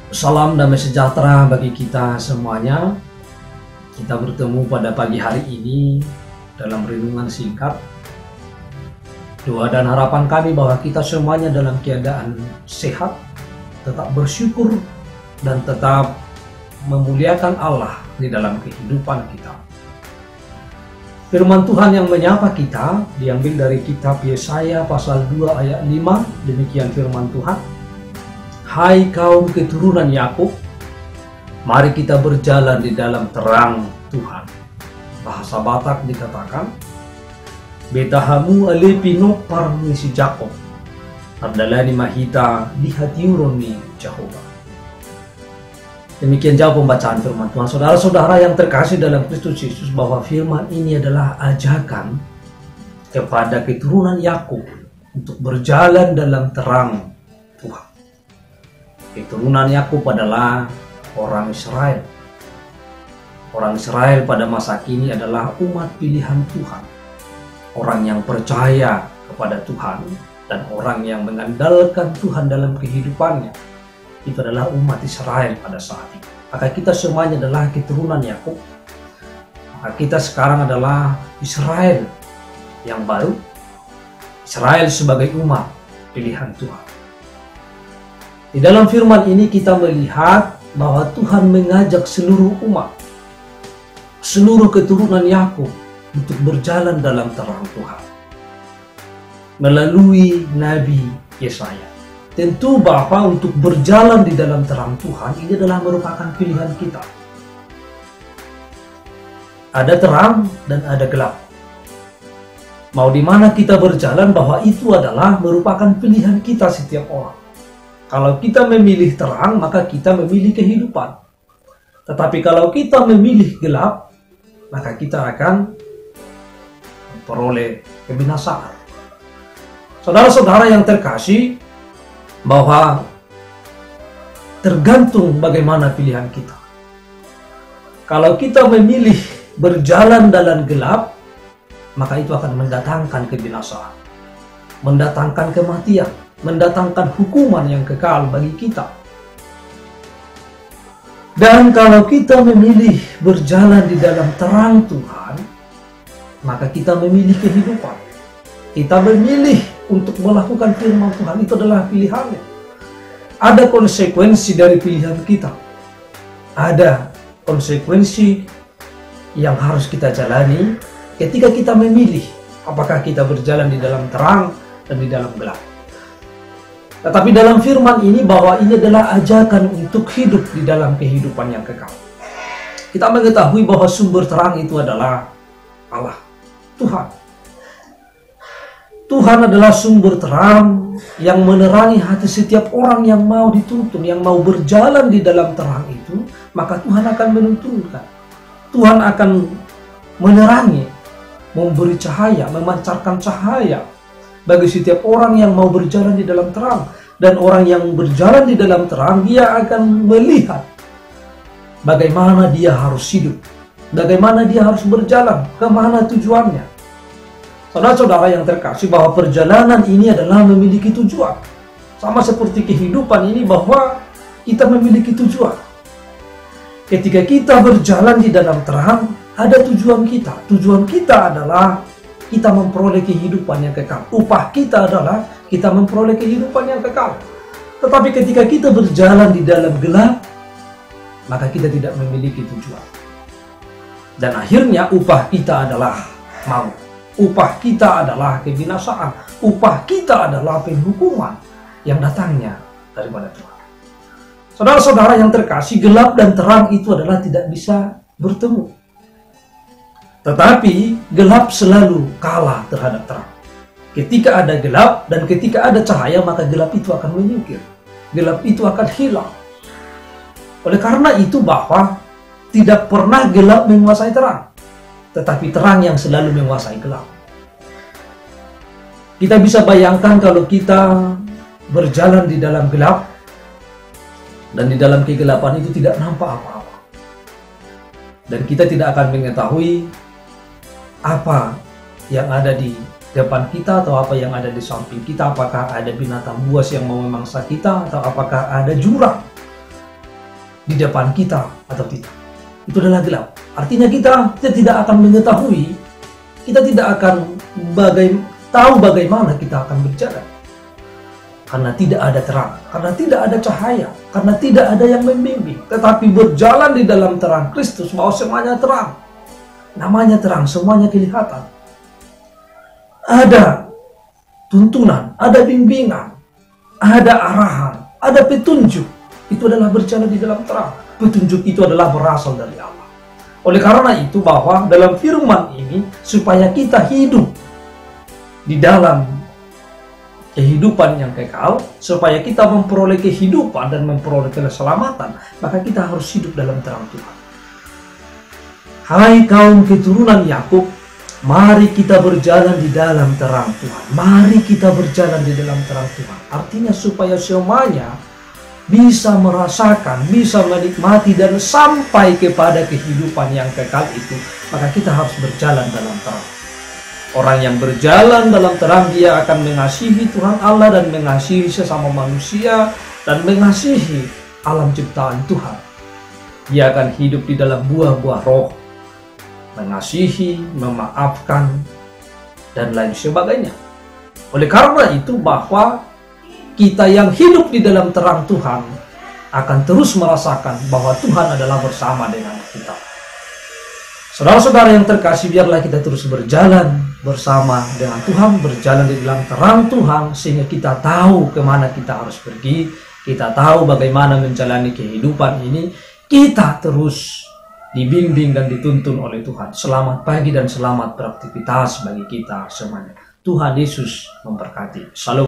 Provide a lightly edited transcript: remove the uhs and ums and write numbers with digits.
Salam damai sejahtera bagi kita semuanya. Kita bertemu pada pagi hari ini dalam renungan singkat. Doa dan harapan kami bahwa kita semuanya dalam keadaan sehat, tetap bersyukur, dan tetap memuliakan Allah di dalam kehidupan kita. Firman Tuhan yang menyapa kita diambil dari kitab Yesaya pasal 2 ayat 5. Demikian firman Tuhan. Hai kaum keturunan Yakub, mari kita berjalan di dalam terang Tuhan. Bahasa Batak dikatakan, Betahamu alepino parmisi Jakob, ardalani mahita dihatiuroni Jehovah. Demikian jauh pembacaan firman Tuhan. Saudara-saudara yang terkasih dalam Kristus Yesus, bahwa firman ini adalah ajakan kepada keturunan Yakub untuk berjalan dalam terang Tuhan. Keturunan Yakub adalah orang Israel. Orang Israel pada masa kini adalah umat pilihan Tuhan. Orang yang percaya kepada Tuhan dan orang yang mengandalkan Tuhan dalam kehidupannya. Itu adalah umat Israel pada saat itu. Maka kita semuanya adalah keturunan Yakub. Maka kita sekarang adalah Israel yang baru. Israel sebagai umat pilihan Tuhan. Di dalam firman ini kita melihat bahwa Tuhan mengajak seluruh umat, seluruh keturunan Yakub untuk berjalan dalam terang Tuhan melalui Nabi Yesaya. Tentu bahwa untuk berjalan di dalam terang Tuhan ini adalah merupakan pilihan kita. Ada terang dan ada gelap. Mau di mana kita berjalan, bahwa itu adalah merupakan pilihan kita setiap orang. Kalau kita memilih terang, maka kita memilih kehidupan. Tetapi kalau kita memilih gelap, maka kita akan memperoleh kebinasaan. Saudara-saudara yang terkasih, bahwa tergantung bagaimana pilihan kita. Kalau kita memilih berjalan dalam gelap, maka itu akan mendatangkan kebinasaan, mendatangkan kematian, mendatangkan hukuman yang kekal bagi kita. Dan kalau kita memilih berjalan di dalam terang Tuhan, maka kita memilih kehidupan. Kita memilih untuk melakukan firman Tuhan, itu adalah pilihannya. Ada konsekuensi dari pilihan kita. Ada konsekuensi yang harus kita jalani ketika kita memilih apakah kita berjalan di dalam terang dan di dalam gelap. Tetapi dalam firman ini, bahwa ini adalah ajakan untuk hidup di dalam kehidupan yang kekal. Kita mengetahui bahwa sumber terang itu adalah Allah, Tuhan. Tuhan adalah sumber terang yang menerangi hati setiap orang yang mau dituntun, yang mau berjalan di dalam terang itu, maka Tuhan akan menuntunkan. Tuhan akan menerangi, memberi cahaya, memancarkan cahaya bagi setiap orang yang mau berjalan di dalam terang. Dan orang yang berjalan di dalam terang, dia akan melihat bagaimana dia harus hidup, bagaimana dia harus berjalan, kemana tujuannya. Saudara-saudara yang terkasih, bahwa perjalanan ini adalah memiliki tujuan. Sama seperti kehidupan ini, bahwa kita memiliki tujuan. Ketika kita berjalan di dalam terang, ada tujuan kita. Tujuan kita adalah kita memperoleh kehidupan yang kekal. Upah kita adalah kita memperoleh kehidupan yang kekal. Tetapi ketika kita berjalan di dalam gelap, maka kita tidak memiliki tujuan. Dan akhirnya upah kita adalah maut. Upah kita adalah kebinasaan. Upah kita adalah penghukuman yang datangnya daripada Tuhan. Saudara-saudara yang terkasih, gelap dan terang itu adalah tidak bisa bertemu. Tetapi gelap selalu kalah terhadap terang. Ketika ada gelap dan ketika ada cahaya, maka gelap itu akan menyingkir. Gelap itu akan hilang. Oleh karena itu, bahwa tidak pernah gelap menguasai terang, tetapi terang yang selalu menguasai gelap. Kita bisa bayangkan kalau kita berjalan di dalam gelap, dan di dalam kegelapan itu tidak nampak apa-apa. Dan kita tidak akan mengetahui apa yang ada di depan kita atau apa yang ada di samping kita, apakah ada binatang buas yang mau memangsa kita atau apakah ada jurang di depan kita atau tidak. Itu adalah gelap. Artinya kita tidak akan mengetahui, kita tidak akan tahu bagaimana kita akan berjalan. Karena tidak ada terang, karena tidak ada cahaya, karena tidak ada yang membimbing. Tetapi berjalan di dalam terang Kristus, bahwa semuanya terang. Namanya terang, semuanya kelihatan. Ada tuntunan, ada bimbingan, ada arahan, ada petunjuk. Itu adalah berjalan di dalam terang. Petunjuk itu adalah berasal dari Allah. Oleh karena itu bahwa dalam firman ini, supaya kita hidup di dalam kehidupan yang kekal, supaya kita memperoleh kehidupan dan memperoleh keselamatan, maka kita harus hidup dalam terang Tuhan. Hai kaum keturunan Yakub, mari kita berjalan di dalam terang Tuhan. Mari kita berjalan di dalam terang Tuhan. Artinya supaya semuanya bisa merasakan, bisa menikmati dan sampai kepada kehidupan yang kekal itu, maka kita harus berjalan dalam terang. Orang yang berjalan dalam terang, dia akan mengasihi Tuhan Allah dan mengasihi sesama manusia dan mengasihi alam ciptaan Tuhan. Dia akan hidup di dalam buah-buah roh, mengasihi, memaafkan, dan lain sebagainya. Oleh karena itu bahwa kita yang hidup di dalam terang Tuhan akan terus merasakan bahwa Tuhan adalah bersama dengan kita. Saudara-saudara yang terkasih, biarlah kita terus berjalan bersama dengan Tuhan, berjalan di dalam terang Tuhan, sehingga kita tahu kemana kita harus pergi, kita tahu bagaimana menjalani kehidupan ini, kita terus dibimbing dan dituntun oleh Tuhan. Selamat pagi dan selamat beraktivitas bagi kita semuanya. Tuhan Yesus memberkati. Shalom.